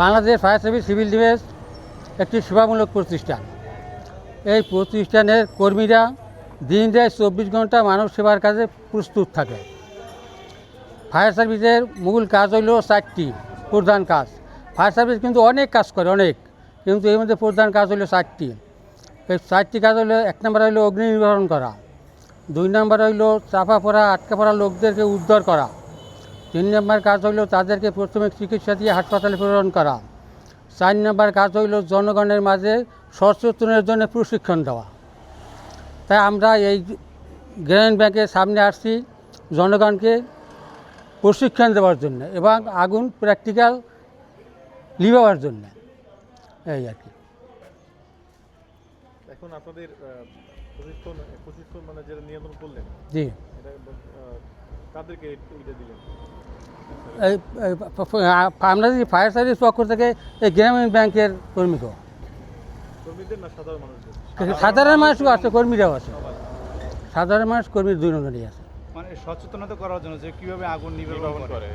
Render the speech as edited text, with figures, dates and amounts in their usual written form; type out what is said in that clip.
Bangladesh fire service civil defence একটি সেবামূলক প্রতিষ্ঠান। এই প্রতিষ্ঠানের কর্মীরা দিন রাত 24 ঘন্টা মানব সেবার কাজে প্রস্তুত থাকে। ফায়ার সার্ভিসের মূল কাজ হইল 4টি প্রধান কাজ। ফায়ার সার্ভিস কিন্তু অনেক কাজ করে, কিন্তু এর মধ্যে প্রধান কাজ হলো 4টি। এই 4টি কাজ হলো, 1 নম্বর হইল অগ্নি নিবারণ করা, 2 নম্বর হইল চাপা পড়া আটকা পড়া লোকদেরকে উদ্ধার করা, 3 নম্বর কাজ হইল তাদেরকে প্রাথমিক চিকিৎসা দিয়ে হাসপাতালে প্রেরণ করা, 4 নম্বর কাজ হইল জনগণের মাঝে সচেতনের জন্য প্রশিক্ষণ দেওয়া। তাই আমরা এই গ্রামীণ ব্যাংকের সামনে আসছি জনগণকে প্রশিক্ষণ দেওয়ার জন্য এবং আগুন প্র্যাকটিক্যাল লিভাবার জন্য, এই আর কি। এখন আপনাদের প্রশিক্ষণ মানে যেটা নিয়ন্ত্রণ করলেন, জি, কাদেরকে এটা দিলেন? আমরা যদি ফায়ার সার্ভিস পক্ষ থেকে এই গ্রামীণ ব্যাংকের কর্মীদের না সাধারণ মানুষদের? সাধারণ মানুষও আছে, কর্মীরাও আছে। সাধারণ মানুষ কর্মীর 2 জনেরই আছে। মানে সচেতনতা করার জন্য যে কীভাবে আগুন নির্বাপন করে।